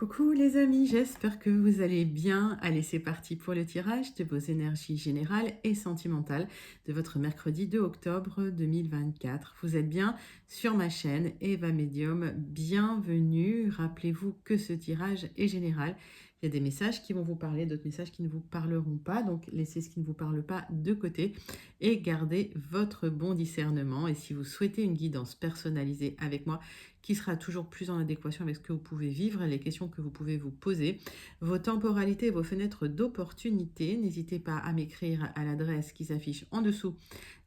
Coucou les amis, j'espère que vous allez bien. Allez, c'est parti pour le tirage de vos énergies générales et sentimentales de votre mercredi 2 octobre 2024. Vous êtes bien sur ma chaîne Eva Medium, bienvenue. Rappelez-vous que ce tirage est général. Il y a des messages qui vont vous parler, d'autres messages qui ne vous parleront pas. Donc, laissez ce qui ne vous parle pas de côté et gardez votre bon discernement. Et si vous souhaitez une guidance personnalisée avec moi, qui sera toujours plus en adéquation avec ce que vous pouvez vivre, les questions que vous pouvez vous poser, vos temporalités et vos fenêtres d'opportunité, n'hésitez pas à m'écrire à l'adresse qui s'affiche en dessous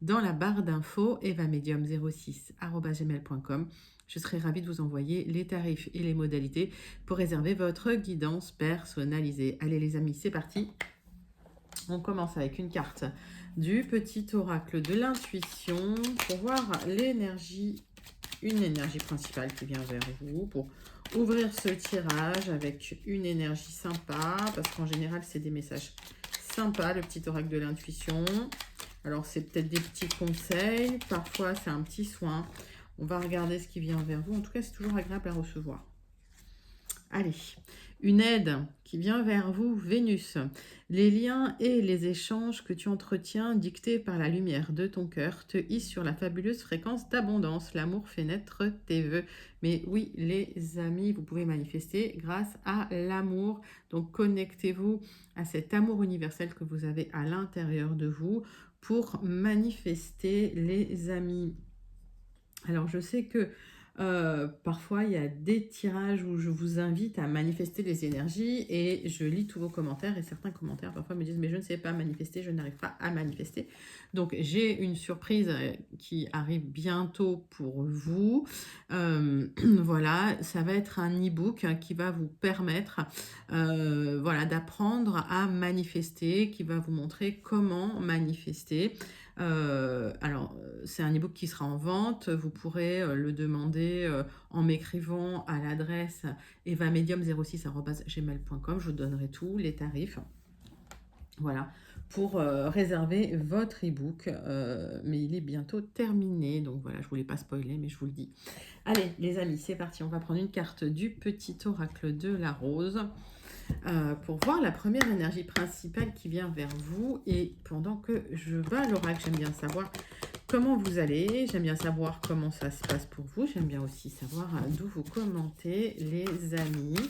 dans la barre d'infos evamedium06@gmail.com. Je serai ravie de vous envoyer les tarifs et les modalités pour réserver votre guidance personnalisée. Allez les amis, c'est parti. On commence avec une carte du petit oracle de l'intuition pour voir l'énergie, une énergie principale qui vient vers vous pour ouvrir ce tirage avec une énergie sympa, parce qu'en général c'est des messages sympas, le petit oracle de l'intuition. Alors c'est peut-être des petits conseils, parfois c'est un petit soin. On va regarder ce qui vient vers vous. En tout cas, c'est toujours agréable à recevoir. Allez, une aide qui vient vers vous, Vénus. Les liens et les échanges que tu entretiens, dictés par la lumière de ton cœur, te hissent sur la fabuleuse fréquence d'abondance. L'amour fait naître tes vœux. Mais oui, les amis, vous pouvez manifester grâce à l'amour. Donc, connectez-vous à cet amour universel que vous avez à l'intérieur de vous pour manifester, les amis. Alors, je sais que parfois, il y a des tirages où je vous invite à manifester les énergies et je lis tous vos commentaires et certains commentaires parfois me disent « mais je ne sais pas manifester, je n'arrive pas à manifester ». Donc, j'ai une surprise qui arrive bientôt pour vous. Voilà, ça va être un e-book qui va vous permettre voilà, d'apprendre à manifester, qui va vous montrer comment manifester. Alors, c'est un e-book qui sera en vente. Vous pourrez le demander en m'écrivant à l'adresse evamedium06@gmail.com. Je vous donnerai tous les tarifs. Voilà, pour réserver votre e-book. Mais il est bientôt terminé. Donc voilà, je ne voulais pas spoiler, mais je vous le dis. Allez, les amis, c'est parti. On va prendre une carte du petit oracle de la rose. Pour voir la première énergie principale qui vient vers vous. Et pendant que je bats l'oracle, j'aime bien savoir comment vous allez, j'aime bien savoir comment ça se passe pour vous, j'aime bien aussi savoir d'où vous commentez, les amis.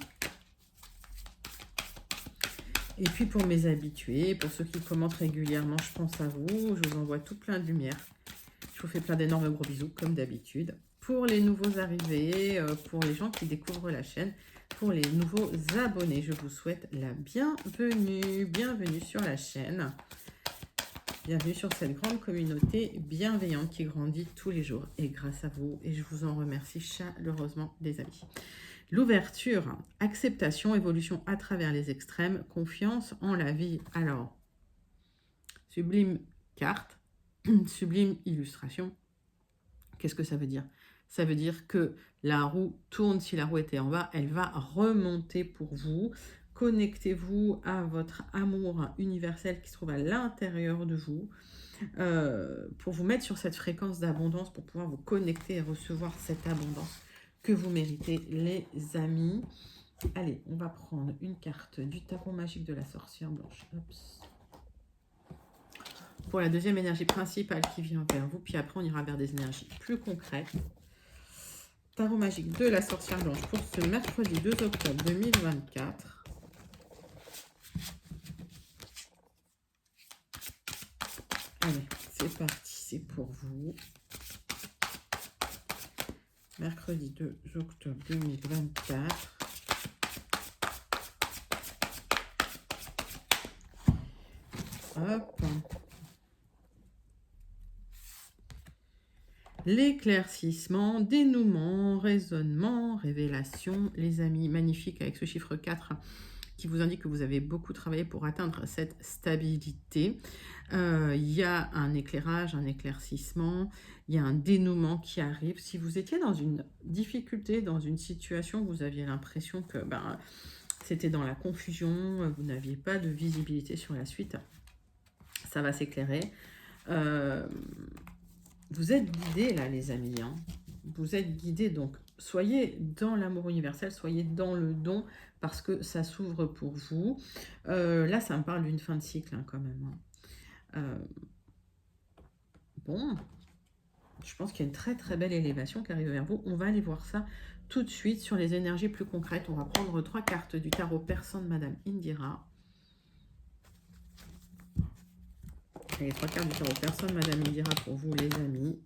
Et puis pour mes habitués, pour ceux qui commentent régulièrement, je pense à vous, je vous envoie tout plein de lumière. Je vous fais plein d'énormes gros bisous comme d'habitude. Pour les nouveaux arrivés, pour les gens qui découvrent la chaîne, pour les nouveaux abonnés, je vous souhaite la bienvenue. Bienvenue sur la chaîne. Bienvenue sur cette grande communauté bienveillante qui grandit tous les jours. Et grâce à vous, et je vous en remercie chaleureusement, les amis. L'ouverture, acceptation, évolution à travers les extrêmes, confiance en la vie. Alors, sublime carte, sublime illustration. Qu'est-ce que ça veut dire? Ça veut dire que la roue tourne, si la roue était en bas, elle va remonter pour vous. Connectez-vous à votre amour universel qui se trouve à l'intérieur de vous pour vous mettre sur cette fréquence d'abondance, pour pouvoir vous connecter et recevoir cette abondance que vous méritez, les amis. Allez, on va prendre une carte du tarot magique de la sorcière blanche. Oups. Pour la deuxième énergie principale qui vient vers vous, puis après on ira vers des énergies plus concrètes. Tarot magique de la sorcière blanche pour ce mercredi 2 octobre 2024. Allez, c'est parti, c'est pour vous. Mercredi 2 octobre 2024. Hop. L'éclaircissement, dénouement, raisonnement, révélation, les amis, magnifique avec ce chiffre 4 qui vous indique que vous avez beaucoup travaillé pour atteindre cette stabilité. Il y a un éclairage, un éclaircissement, il y a un dénouement qui arrive. Si vous étiez dans une difficulté, dans une situation où vous aviez l'impression que c'était dans la confusion, vous n'aviez pas de visibilité sur la suite, ça va s'éclairer. Vous êtes guidés là, les amis. Hein. Vous êtes guidés, donc soyez dans l'amour universel, soyez dans le don, parce que ça s'ouvre pour vous. Là, ça me parle d'une fin de cycle, hein, quand même. Bon, je pense qu'il y a une très très belle élévation qui arrive vers vous. On va aller voir ça tout de suite sur les énergies plus concrètes. On va prendre 3 cartes du tarot persan de Madame Indira. Et les 3 cartes du tarot persan de Madame Indira pour vous, les amis.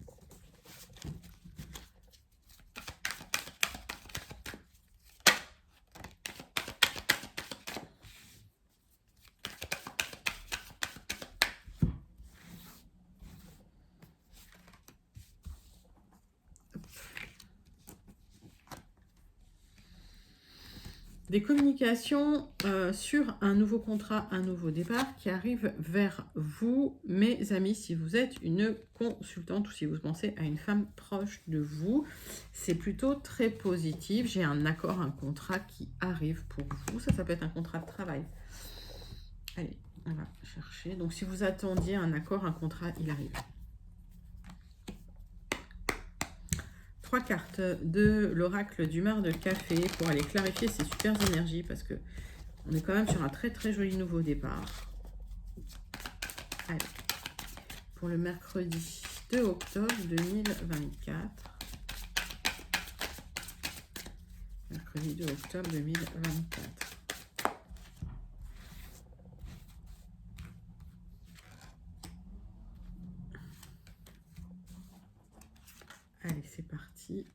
Des communications sur un nouveau contrat, un nouveau départ qui arrive vers vous, mes amis, si vous êtes une consultante ou si vous pensez à une femme proche de vous. C'est plutôt très positif. J'ai un accord, un contrat qui arrive pour vous. Ça peut être un contrat de travail. Allez, on va chercher. Donc, si vous attendiez un accord, un contrat, il arrive. 3 cartes de l'oracle du mar de café pour aller clarifier ces super énergies parce que on est quand même sur un très très joli nouveau départ. Allez, pour le mercredi 2 octobre 2024. Mercredi 2 octobre 2024. Allez, c'est parti.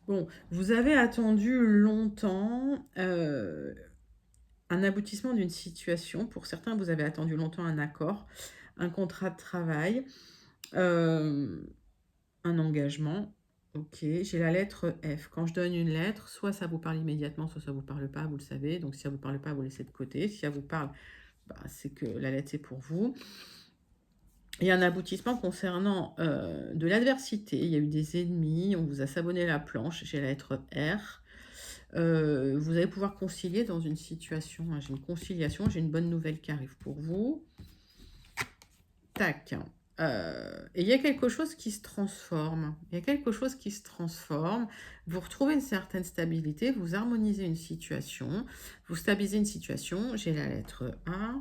Bon, vous avez attendu longtemps un aboutissement d'une situation. Pour certains, vous avez attendu longtemps un accord, un contrat de travail, un engagement. Ok, j'ai la lettre F. Quand je donne une lettre, soit ça vous parle immédiatement, soit ça ne vous parle pas, vous le savez. Donc, si ça ne vous parle pas, vous laissez de côté. Si ça vous parle, bah, c'est que la lettre, c'est pour vous. Il y a un aboutissement concernant de l'adversité. Il y a eu des ennemis, on vous a sabonné la planche. J'ai la lettre R. Vous allez pouvoir concilier dans une situation. J'ai une conciliation, j'ai une bonne nouvelle qui arrive pour vous. Tac. Et il y a quelque chose qui se transforme. Il y a quelque chose qui se transforme. Vous retrouvez une certaine stabilité, vous harmonisez une situation, vous stabilisez une situation. J'ai la lettre A.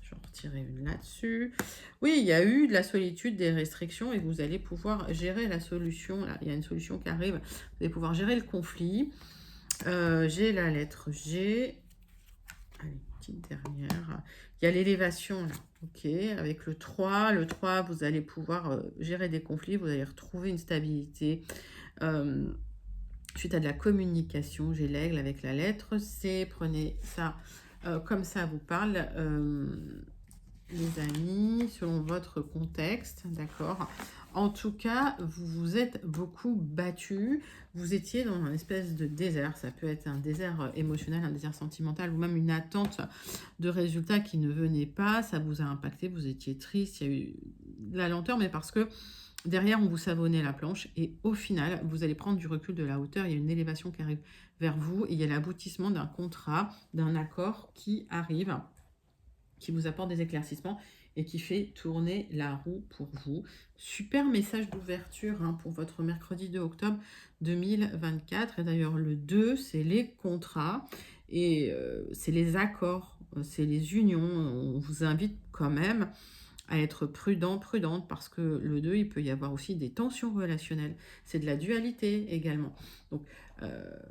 Je vais en retirer une là-dessus. Oui, il y a eu de la solitude, des restrictions et vous allez pouvoir gérer la solution. Là, il y a une solution qui arrive. Vous allez pouvoir gérer le conflit. J'ai la lettre G. Allez, petite dernière. Il y a l'élévation là. Ok, avec le 3. Le 3, vous allez pouvoir gérer des conflits. Vous allez retrouver une stabilité. Suite à de la communication, j'ai l'aigle avec la lettre C. Prenez ça comme ça vous parle, les amis, selon votre contexte, d'accord. En tout cas, vous vous êtes beaucoup battu. Vous étiez dans un espèce de désert. Ça peut être un désert émotionnel, un désert sentimental ou même une attente de résultats qui ne venaient pas. Ça vous a impacté, vous étiez triste, il y a eu de la lenteur, mais parce que derrière, on vous savonnait la planche et au final, vous allez prendre du recul, de la hauteur. Il y a une élévation qui arrive vers vous et il y a l'aboutissement d'un contrat, d'un accord qui arrive, qui vous apporte des éclaircissements et qui fait tourner la roue pour vous. Super message d'ouverture hein, pour votre mercredi 2 octobre 2024. Et d'ailleurs, le 2, c'est les contrats et c'est les accords, c'est les unions. On vous invite quand même à être prudent, prudente, parce que le 2, il peut y avoir aussi des tensions relationnelles. C'est de la dualité également. Donc,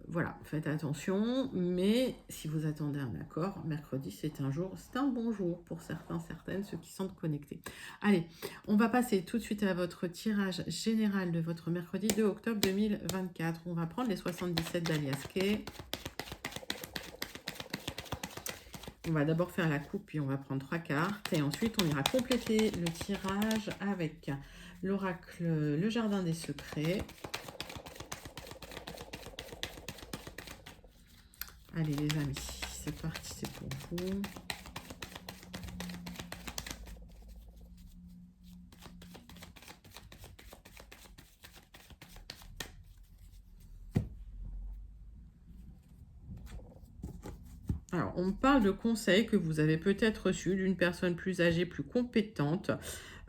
voilà, faites attention. Mais si vous attendez un accord, mercredi, c'est un bon jour pour certains, certaines, ceux qui sont connectés. Allez, on va passer tout de suite à votre tirage général de votre mercredi 2 octobre 2024. On va prendre les 77 d'Alias Kay. On va d'abord faire la coupe, puis on va prendre 3 cartes. Et ensuite, on ira compléter le tirage avec l'oracle, le jardin des secrets. Allez les amis, c'est parti, c'est pour vous. Alors, on parle de conseils que vous avez peut-être reçus d'une personne plus âgée, plus compétente,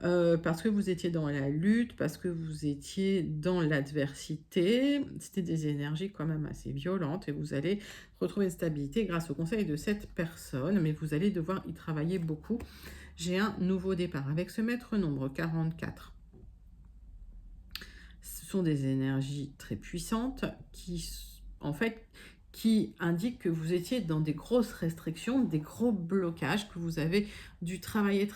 parce que vous étiez dans la lutte, parce que vous étiez dans l'adversité. C'était des énergies quand même assez violentes et vous allez retrouver une stabilité grâce au conseil de cette personne, mais vous allez devoir y travailler beaucoup. J'ai un nouveau départ avec ce maître nombre 44. Ce sont des énergies très puissantes qui indiquent que vous étiez dans des grosses restrictions, des gros blocages, que vous avez dû travailler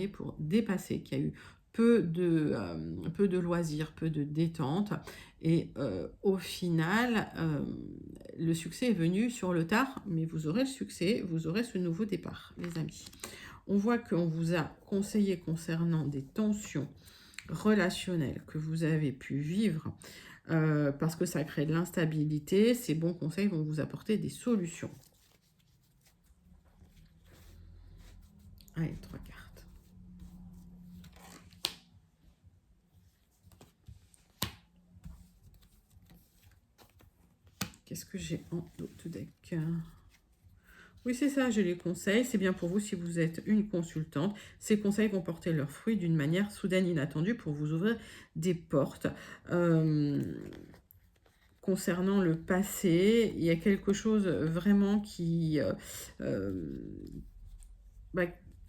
pour dépasser, qu'il y a eu peu de loisirs, peu de détente. Et au final, le succès est venu sur le tard, mais vous aurez le succès, vous aurez ce nouveau départ, les amis. On voit qu'on vous a conseillé concernant des tensions relationnelles que vous avez pu vivre parce que ça crée de l'instabilité. Ces bons conseils vont vous apporter des solutions. Allez, 3 cartes. Qu'est-ce que j'ai en autre deck? Oui, c'est ça, j'ai les conseils. C'est bien pour vous si vous êtes une consultante. Ces conseils vont porter leurs fruits d'une manière soudaine, inattendue pour vous ouvrir des portes. Concernant le passé, il y a quelque chose vraiment qui...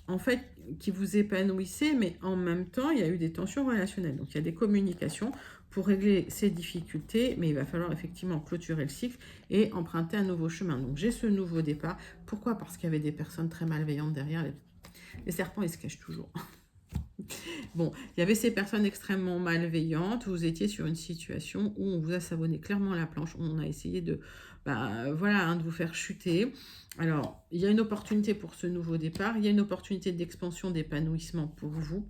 en fait, qui vous épanouissait, mais en même temps, il y a eu des tensions relationnelles. Donc, il y a des communications pour régler ces difficultés, mais il va falloir effectivement clôturer le cycle et emprunter un nouveau chemin. Donc, j'ai ce nouveau départ. Pourquoi? Parce qu'il y avait des personnes très malveillantes derrière. Les serpents, ils se cachent toujours. Bon, il y avait ces personnes extrêmement malveillantes. Vous étiez sur une situation où on vous a savonné clairement la planche. On a essayé de, de vous faire chuter. Alors, il y a une opportunité pour ce nouveau départ. Il y a une opportunité d'expansion, d'épanouissement pour vous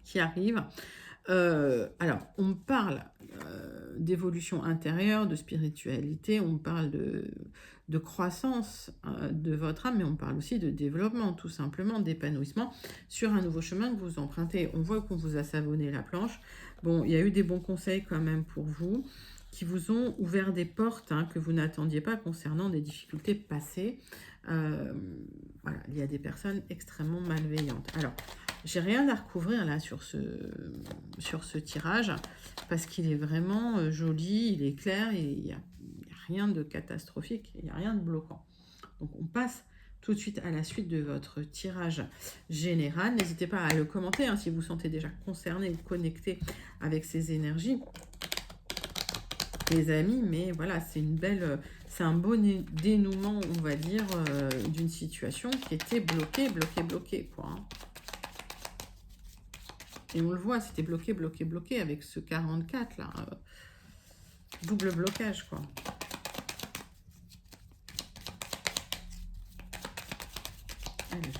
qui arrive. Alors, on parle d'évolution intérieure, de spiritualité, on parle de croissance de votre âme, mais on parle aussi de développement, tout simplement, d'épanouissement sur un nouveau chemin que vous empruntez. On voit qu'on vous a savonné la planche. Bon, il y a eu des bons conseils quand même pour vous, qui vous ont ouvert des portes que vous n'attendiez pas concernant des difficultés passées. Voilà, il y a des personnes extrêmement malveillantes. Alors, j'ai rien à recouvrir là sur ce tirage parce qu'il est vraiment joli, il est clair et il n'y a rien de catastrophique, il n'y a rien de bloquant. Donc on passe tout de suite à la suite de votre tirage général. N'hésitez pas à le commenter si vous vous sentez déjà concerné ou connecté avec ces énergies, les amis. Mais voilà, c'est un beau dénouement, on va dire, d'une situation qui était bloquée, quoi. Et on le voit, c'était bloqué avec ce 44 là. Double blocage, quoi. Allez.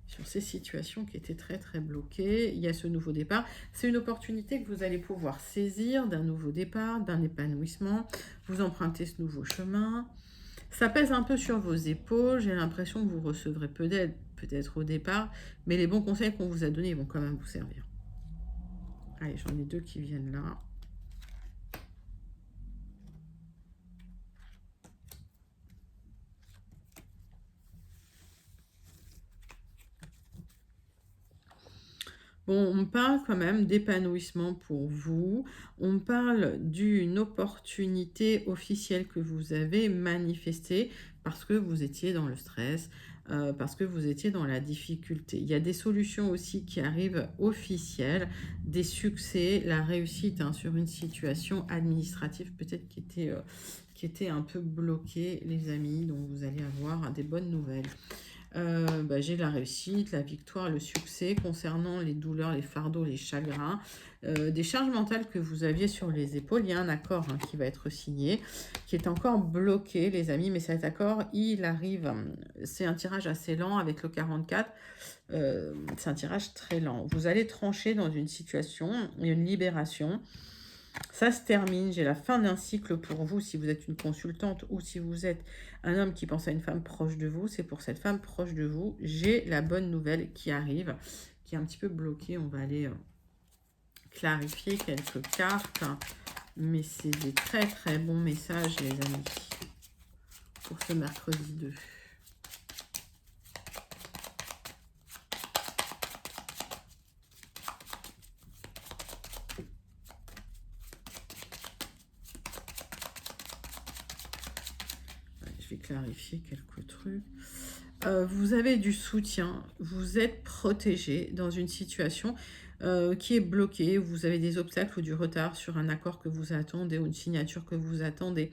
Sur ces situations qui étaient très bloquées, il y a ce nouveau départ. C'est une opportunité que vous allez pouvoir saisir d'un nouveau départ, d'un épanouissement. Vous empruntez ce nouveau chemin. Ça pèse un peu sur vos épaules. J'ai l'impression que vous recevrez peut-être au départ, mais les bons conseils qu'on vous a donnés vont quand même vous servir. Allez, j'en ai deux qui viennent là. Bon, on parle quand même d'épanouissement pour vous. On parle d'une opportunité officielle que vous avez manifestée parce que vous étiez dans le stress, parce que vous étiez dans la difficulté. Il y a des solutions aussi qui arrivent officielles, des succès, la réussite sur une situation administrative peut-être qui était un peu bloquée, les amis. Donc vous allez avoir des bonnes nouvelles. J'ai la réussite, la victoire, le succès concernant les douleurs, les fardeaux, les chagrins, des charges mentales que vous aviez sur les épaules. Il y a un accord qui va être signé, qui est encore bloqué, les amis, mais cet accord, il arrive. C'est un tirage assez lent avec le 44. C'est un tirage très lent. Vous allez trancher dans une situation, une libération. Ça se termine, j'ai la fin d'un cycle pour vous si vous êtes une consultante ou si vous êtes un homme qui pense à une femme proche de vous. C'est pour cette femme proche de vous. J'ai la bonne nouvelle qui arrive, qui est un petit peu bloquée. On va aller clarifier quelques cartes. Mais c'est des très bons messages, les amis, pour ce mercredi 2. Je vais clarifier quelques trucs. Vous avez du soutien, vous êtes protégé dans une situation qui est bloquée, vous avez des obstacles ou du retard sur un accord que vous attendez ou une signature que vous attendez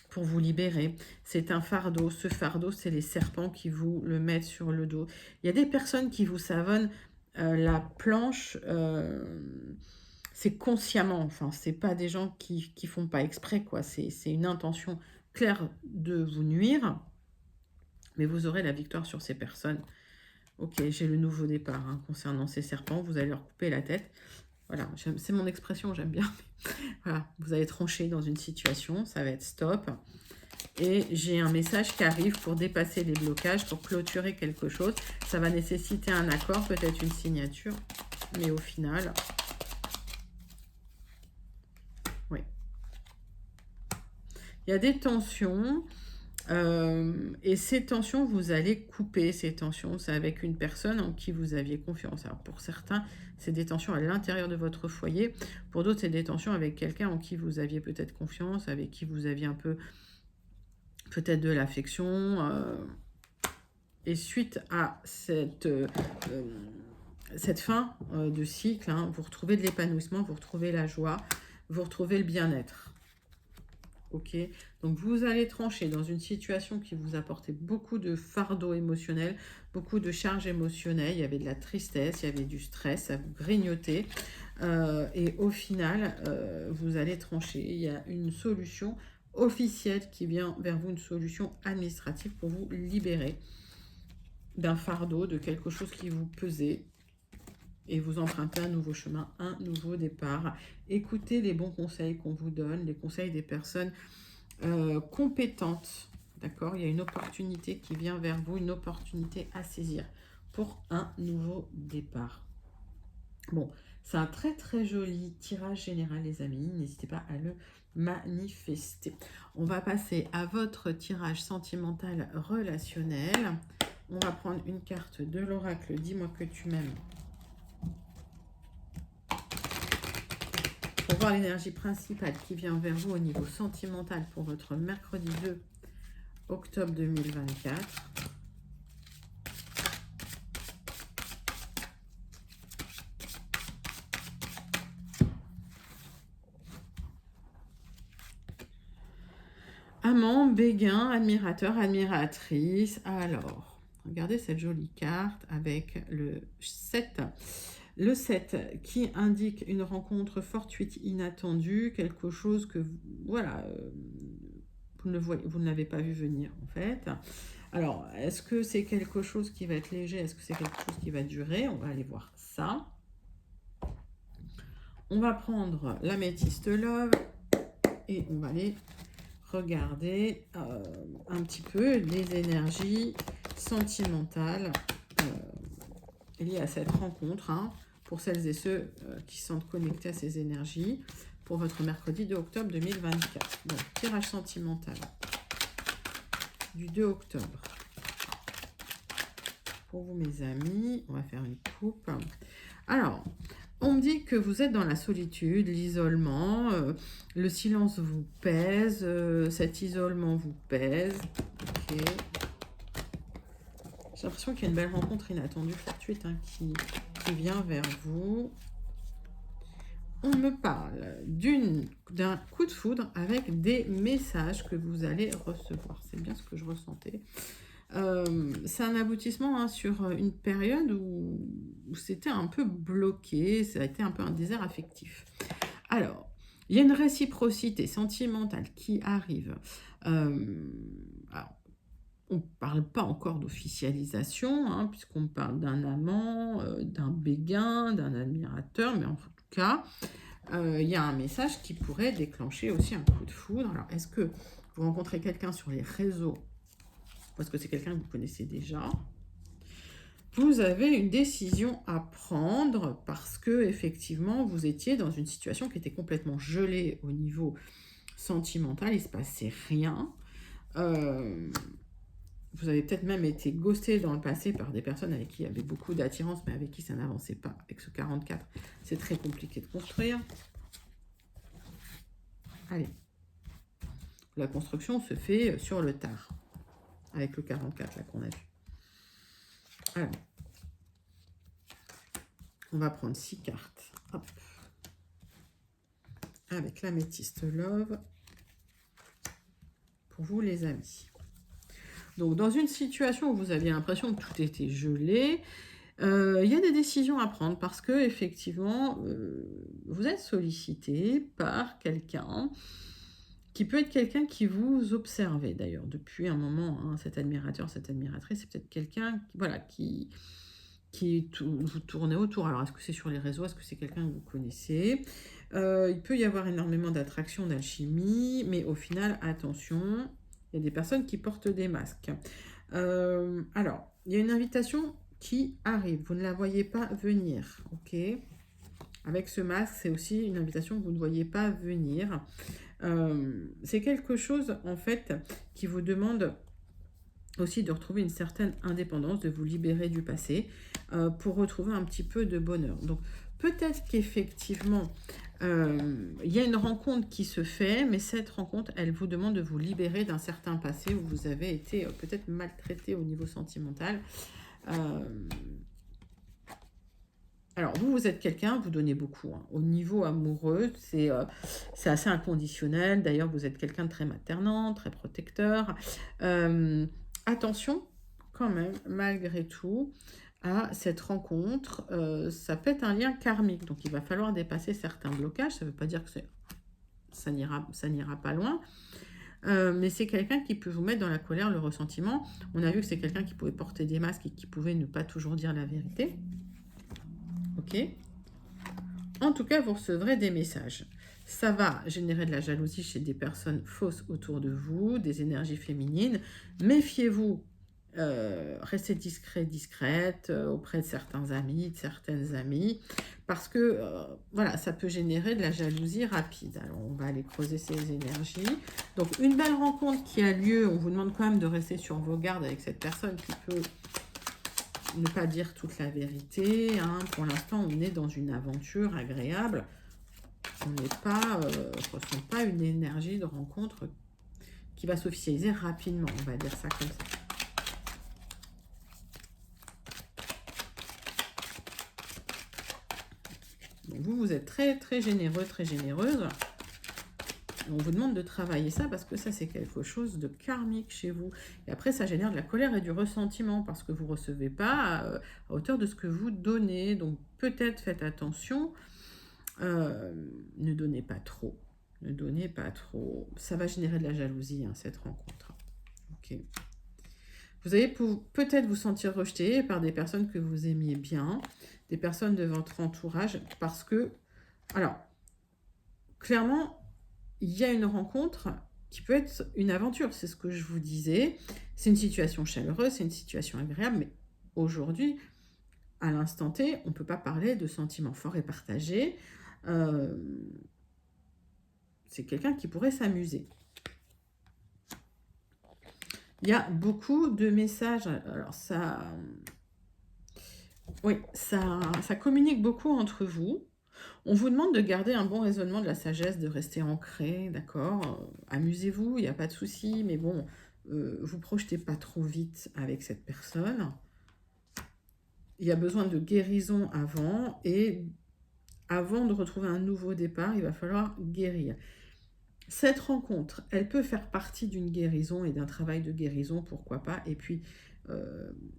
pour vous libérer. C'est un fardeau. Ce fardeau, c'est les serpents qui vous le mettent sur le dos. Il y a des personnes qui vous savonnent la planche, c'est consciemment, enfin, c'est pas des gens qui font pas exprès, quoi. C'est une intention claire de vous nuire, mais vous aurez la victoire sur ces personnes. Ok, j'ai le nouveau départ hein, concernant ces serpents. Vous allez leur couper la tête. Voilà, c'est mon expression, j'aime bien. Voilà, vous allez trancher dans une situation, ça va être stop. Et j'ai un message qui arrive pour dépasser les blocages, pour clôturer quelque chose. Ça va nécessiter un accord, peut-être une signature, mais au final, oui. Il y a des tensions. Et ces tensions, vous allez couper ces tensions. C'est avec une personne en qui vous aviez confiance. Alors pour certains, c'est des tensions à l'intérieur de votre foyer. Pour d'autres, c'est des tensions avec quelqu'un en qui vous aviez peut-être confiance, avec qui vous aviez un peu, peut-être de l'affection. Et suite à cette fin de cycle, hein, vous retrouvez de l'épanouissement, vous retrouvez la joie, vous retrouvez le bien-être. Ok, donc vous allez trancher dans une situation qui vous apportait beaucoup de fardeau émotionnel, beaucoup de charges émotionnelles. Il y avait de la tristesse, il y avait du stress, ça vous grignotait. Et au final, vous allez trancher. Il y a une solution officielle qui vient vers vous, une solution administrative pour vous libérer d'un fardeau, de quelque chose qui vous pesait. Et vous empruntez un nouveau chemin, un nouveau départ. Écoutez les bons conseils qu'on vous donne, les conseils des personnes compétentes. D'accord? Il y a une opportunité qui vient vers vous, une opportunité à saisir pour un nouveau départ. Bon, c'est un très très joli tirage général, les amis. N'hésitez pas à le manifester. On va passer à votre tirage sentimental relationnel. On va prendre une carte de l'oracle. Dis-moi que tu m'aimes. Pour voir l'énergie principale qui vient vers vous au niveau sentimental pour votre mercredi 2 octobre 2024. Amant, béguin, admirateur, admiratrice. Alors, regardez cette jolie carte avec le 7. Le 7 qui indique une rencontre fortuite, inattendue, quelque chose que, voilà, vous ne l'avez pas vu venir en fait. Alors, est-ce que c'est quelque chose qui va être léger? Est-ce que c'est quelque chose qui va durer? On va aller voir ça. On va prendre l'améthyste love et on va aller regarder un petit peu les énergies sentimentales liées à cette rencontre, hein, pour celles et ceux qui se sentent connectés à ces énergies, pour votre mercredi 2 octobre 2024. Donc, tirage sentimental du 2 octobre. Pour vous, mes amis, on va faire une coupe. Alors, on me dit que vous êtes dans la solitude, l'isolement, le silence vous pèse, cet isolement vous pèse. Ok. J'ai l'impression qu'il y a une belle rencontre inattendue, fortuite, hein, qui vient vers vous. On me parle d'un coup de foudre avec des messages que vous allez recevoir. C'est bien ce que je ressentais. C'est un aboutissement hein, sur une période où c'était un peu bloqué, ça a été un peu un désert affectif. Alors, il y a une réciprocité sentimentale qui arrive. Alors, on ne parle pas encore d'officialisation, hein, puisqu'on parle d'un amant, d'un béguin, d'un admirateur, mais en tout cas, il y a un message qui pourrait déclencher aussi un coup de foudre. Alors, est-ce que vous rencontrez quelqu'un sur les réseaux? Parce que c'est quelqu'un que vous connaissez déjà. Vous avez une décision à prendre parce que effectivement vous étiez dans une situation qui était complètement gelée au niveau sentimental, il ne se passait rien. Vous avez peut-être même été ghosté dans le passé par des personnes avec qui il y avait beaucoup d'attirance, mais avec qui ça n'avançait pas. Avec ce 44, c'est très compliqué de construire. Allez. La construction se fait sur le tard. avec le 44 là qu'on a vu. Alors, on va prendre 6 cartes. Hop. Avec l'améthyste Love. Pour vous les amis. Donc dans une situation où vous aviez l'impression que tout était gelé, il y a des décisions à prendre parce que effectivement vous êtes sollicité par quelqu'un qui peut être quelqu'un qui vous observait d'ailleurs depuis un moment, hein, cet admirateur, cette admiratrice, c'est peut-être quelqu'un voilà, qui vous tournez autour. Alors est-ce que c'est sur les réseaux, est-ce que c'est quelqu'un que vous connaissez? Il peut y avoir énormément d'attraction, d'alchimie, mais au final, attention, il y a des personnes qui portent des masques. Alors, il y a une invitation qui arrive, vous ne la voyez pas venir, ok? Avec ce masque, c'est aussi une invitation que vous ne voyez pas venir. C'est quelque chose, en fait, qui vous demande aussi de retrouver une certaine indépendance, de vous libérer du passé pour retrouver un petit peu de bonheur. Donc, peut-être qu'effectivement, il y a une rencontre qui se fait, mais cette rencontre, elle vous demande de vous libérer d'un certain passé où vous avez été peut-être maltraité au niveau sentimental. Alors, vous êtes quelqu'un, vous donnez beaucoup. Hein. Au niveau amoureux, c'est assez inconditionnel. D'ailleurs, vous êtes quelqu'un de très maternant, très protecteur. Attention, quand même, malgré tout, à cette rencontre. Ça peut être un lien karmique. Donc, il va falloir dépasser certains blocages. Ça ne veut pas dire que ça n'ira pas loin. Mais c'est quelqu'un qui peut vous mettre dans la colère, le ressentiment. On a vu que c'est quelqu'un qui pouvait porter des masques et qui pouvait ne pas toujours dire la vérité. Ok. En tout cas, vous recevrez des messages. Ça va générer de la jalousie chez des personnes fausses autour de vous, des énergies féminines. Méfiez-vous, restez discret, discrète auprès de certains amis, de certaines amies, parce que voilà, ça peut générer de la jalousie rapide. Alors, on va aller creuser ces énergies. Donc, une belle rencontre qui a lieu, on vous demande quand même de rester sur vos gardes avec cette personne qui peut ne pas dire toute la vérité. Hein. Pour l'instant, on est dans une aventure agréable. On n'est pas, ressent pas une énergie de rencontre qui va s'officialiser rapidement. On va dire ça comme ça. Donc vous êtes très, très généreux, très généreuse. On vous demande de travailler ça parce que ça, c'est quelque chose de karmique chez vous. Et après, ça génère de la colère et du ressentiment parce que vous ne recevez pas à hauteur de ce que vous donnez. Donc, peut-être faites attention. Ne donnez pas trop. Ne donnez pas trop. Ça va générer de la jalousie, hein, cette rencontre. Ok. Vous allez peut-être vous sentir rejeté par des personnes que vous aimiez bien, des personnes de votre entourage, parce que, alors, clairement, il y a une rencontre qui peut être une aventure, c'est ce que je vous disais. C'est une situation chaleureuse, c'est une situation agréable, mais aujourd'hui, à l'instant T, on ne peut pas parler de sentiments forts et partagés. C'est quelqu'un qui pourrait s'amuser. Il y a beaucoup de messages. Alors oui, ça communique beaucoup entre vous. On vous demande de garder un bon raisonnement de la sagesse, de rester ancré, d'accord? Amusez-vous, il n'y a pas de souci, mais bon, vous projetez pas trop vite avec cette personne. Il y a besoin de guérison avant, et avant de retrouver un nouveau départ, il va falloir guérir. Cette rencontre, elle peut faire partie d'une guérison et d'un travail de guérison, pourquoi pas. Et puis,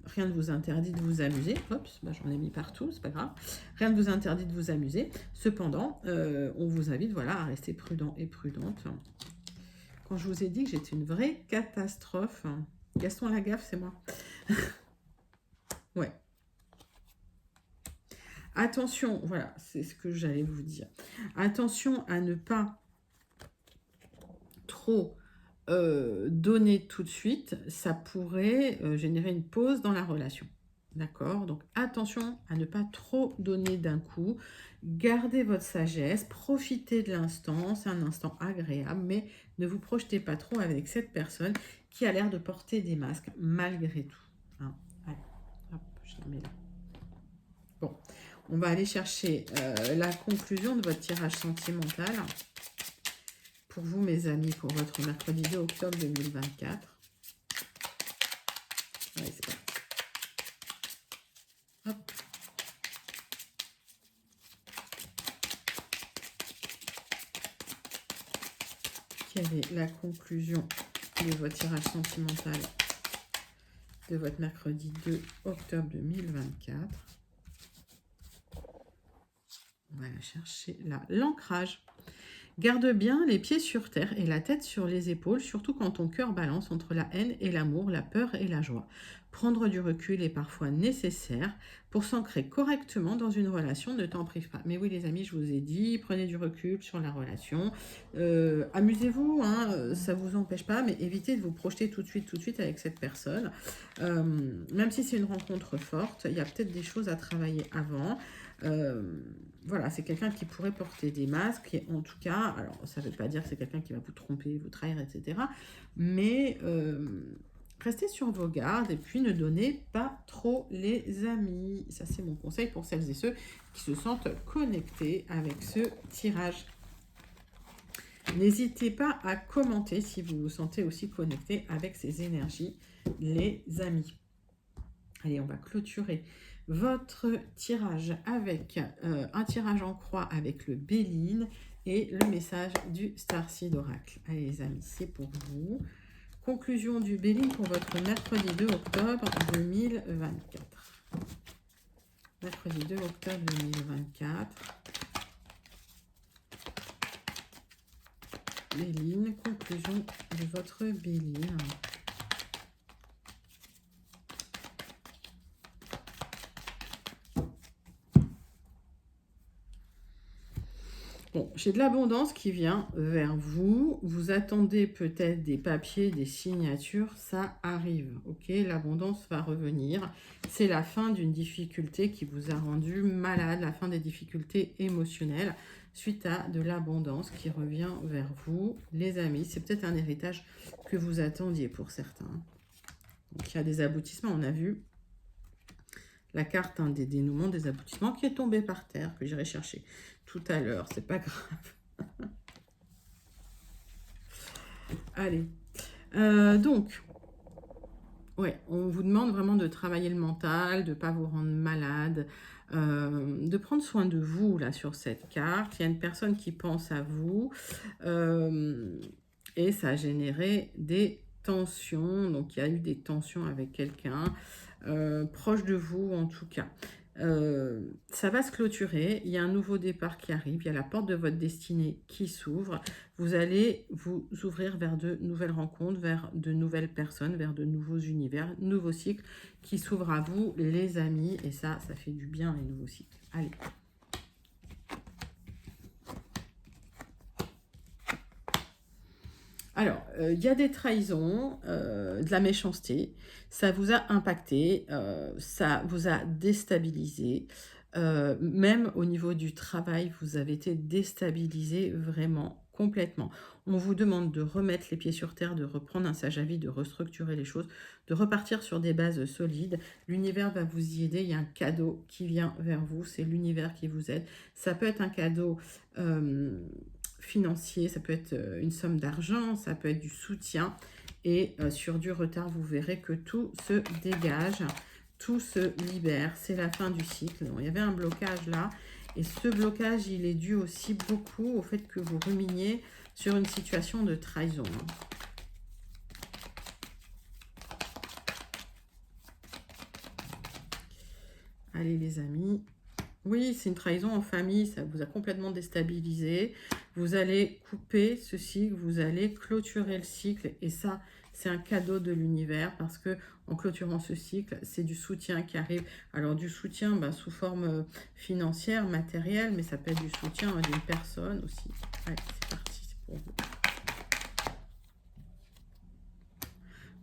rien ne vous interdit de vous amuser. Oups, bah, j'en ai mis partout, c'est pas grave. Rien ne vous interdit de vous amuser. Cependant, on vous invite voilà, à rester prudent et prudente. Quand je vous ai dit que j'étais une vraie catastrophe, Gaston Lagaffe, c'est moi. Ouais. Attention, voilà, c'est ce que j'allais vous dire. Attention à ne pas trop donner tout de suite, ça pourrait générer une pause dans la relation. D'accord? Donc attention à ne pas trop donner d'un coup. Gardez votre sagesse, profitez de l'instant, c'est un instant agréable, mais ne vous projetez pas trop avec cette personne qui a l'air de porter des masques malgré tout. Hein? Allez, hop, je la mets là. Bon, on va aller chercher la conclusion de votre tirage sentimental. Pour vous, mes amis, pour votre mercredi 2 octobre 2024. Allez, c'est parti. Hop. Quelle est la conclusion de votre tirage sentimental de votre mercredi 2 octobre 2024? On va chercher là. L'ancrage. Garde bien les pieds sur terre et la tête sur les épaules, surtout quand ton cœur balance entre la haine et l'amour, la peur et la joie. Prendre du recul est parfois nécessaire pour s'ancrer correctement dans une relation, ne t'en prive pas. Mais oui les amis, je vous ai dit, prenez du recul sur la relation. Amusez-vous, hein, ça ne vous empêche pas, mais évitez de vous projeter tout de suite avec cette personne. Même si c'est une rencontre forte, il y a peut-être des choses à travailler avant. Voilà, c'est quelqu'un qui pourrait porter des masques, et en tout cas, alors ça ne veut pas dire que c'est quelqu'un qui va vous tromper, vous trahir, etc. Mais restez sur vos gardes et puis ne donnez pas trop les amis. Ça, c'est mon conseil pour celles et ceux qui se sentent connectés avec ce tirage. N'hésitez pas à commenter si vous vous sentez aussi connecté avec ces énergies, les amis. Allez, on va clôturer votre tirage avec un tirage en croix avec le Béline et le message du Starseed Oracle. Allez les amis, c'est pour vous. Conclusion du Béline pour votre mercredi 2 octobre 2024. Mercredi 2 octobre 2024. Béline, conclusion de votre Béline. Bon, j'ai de l'abondance qui vient vers vous. Vous attendez peut-être des papiers, des signatures. Ça arrive, ok? L'abondance va revenir. C'est la fin d'une difficulté qui vous a rendu malade, la fin des difficultés émotionnelles suite à de l'abondance qui revient vers vous, les amis. C'est peut-être un héritage que vous attendiez pour certains. Donc, il y a des aboutissements, on a vu la carte des dénouements, des aboutissements qui est tombée par terre, que j'irai chercher tout à l'heure, c'est pas grave. Allez, donc, ouais, on vous demande vraiment de travailler le mental, de ne pas vous rendre malade, de prendre soin de vous, là, sur cette carte. Il y a une personne qui pense à vous, et ça a généré des tensions. Donc, il y a eu des tensions avec quelqu'un, proche de vous, en tout cas. Ça va se clôturer, il y a un nouveau départ qui arrive, il y a la porte de votre destinée qui s'ouvre, vous allez vous ouvrir vers de nouvelles rencontres, vers de nouvelles personnes, vers de nouveaux univers, nouveaux cycles qui s'ouvrent à vous les amis, et ça fait du bien les nouveaux cycles. Allez. Alors, il y a des trahisons, de la méchanceté, ça vous a impacté, ça vous a déstabilisé, même au niveau du travail, vous avez été déstabilisé vraiment, complètement. On vous demande de remettre les pieds sur terre, de reprendre un sage avis, de restructurer les choses, de repartir sur des bases solides. L'univers va vous y aider, il y a un cadeau qui vient vers vous, c'est l'univers qui vous aide. Ça peut être un cadeau financier, ça peut être une somme d'argent, ça peut être du soutien, et sur du retard, vous verrez que tout se dégage, tout se libère, c'est la fin du cycle. Bon, il y avait un blocage là, et ce blocage, il est dû aussi beaucoup au fait que vous ruminiez sur une situation de trahison. Allez les amis. Oui, c'est une trahison en famille, ça vous a complètement déstabilisé. Vous allez couper ce cycle, vous allez clôturer le cycle, et ça, c'est un cadeau de l'univers, parce que en clôturant ce cycle, c'est du soutien qui arrive. Alors du soutien sous forme financière, matérielle, mais ça peut être du soutien d'une personne aussi. Allez, c'est parti, c'est pour vous.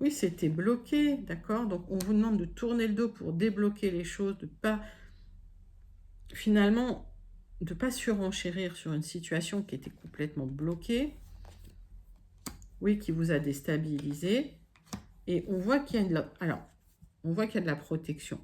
Oui, c'était bloqué, d'accord? Donc on vous demande de tourner le dos pour débloquer les choses, de pas... Finalement, de ne pas surenchérir sur une situation qui était complètement bloquée, oui, qui vous a déstabilisé, et on voit qu'il y a de la protection.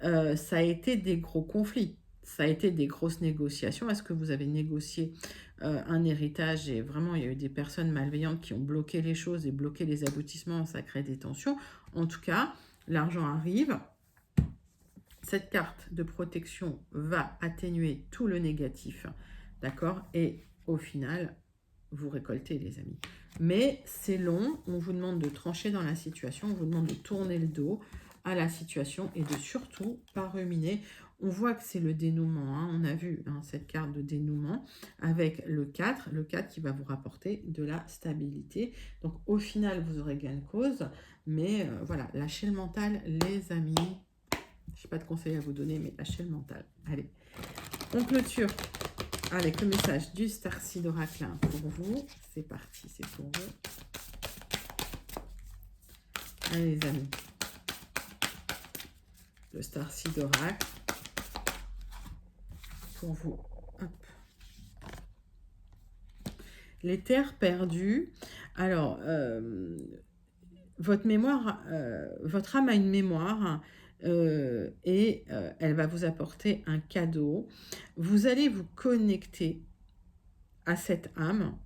Ça a été des gros conflits, ça a été des grosses négociations. Est-ce que vous avez négocié un héritage, et vraiment il y a eu des personnes malveillantes qui ont bloqué les choses et bloqué les aboutissements, ça crée des tensions. En tout cas, l'argent arrive. Cette carte de protection va atténuer tout le négatif, d'accord? Et au final, vous récoltez, les amis. Mais c'est long, on vous demande de trancher dans la situation, on vous demande de tourner le dos à la situation et de surtout pas ruminer. On voit que c'est le dénouement, hein. On a vu cette carte de dénouement avec le 4 qui va vous rapporter de la stabilité. Donc au final, vous aurez gain de cause, mais voilà, lâchez le mental, les amis. Je n'ai pas de conseils à vous donner, mais lâchez le mental. Allez, on clôture avec le message du Starseed Oracle pour vous. C'est parti, c'est pour vous. Allez, les amis. Le Starseed Oracle pour vous. Hop. Les terres perdues. Alors, votre mémoire, votre âme a une mémoire. Et elle va vous apporter un cadeau. Vous allez vous connecter à cette âme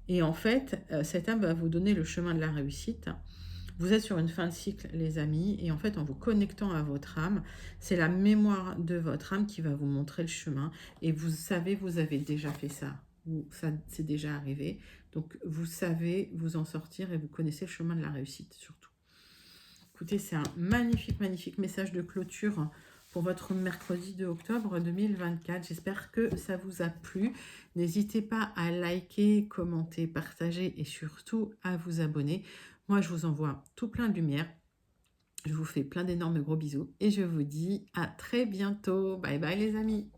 et en fait, cette âme va vous donner le chemin de la réussite. Vous êtes sur une fin de cycle, les amis, et en fait, en vous connectant à votre âme, c'est la mémoire de votre âme qui va vous montrer le chemin. Et vous savez, vous avez déjà fait ça, ou ça c'est déjà arrivé. Donc, vous savez vous en sortir et vous connaissez le chemin de la réussite, surtout. Écoutez, c'est un magnifique, magnifique message de clôture pour votre mercredi 2 octobre 2024. J'espère que ça vous a plu. N'hésitez pas à liker, commenter, partager et surtout à vous abonner. Moi, je vous envoie tout plein de lumière. Je vous fais plein d'énormes gros bisous et je vous dis à très bientôt. Bye bye les amis.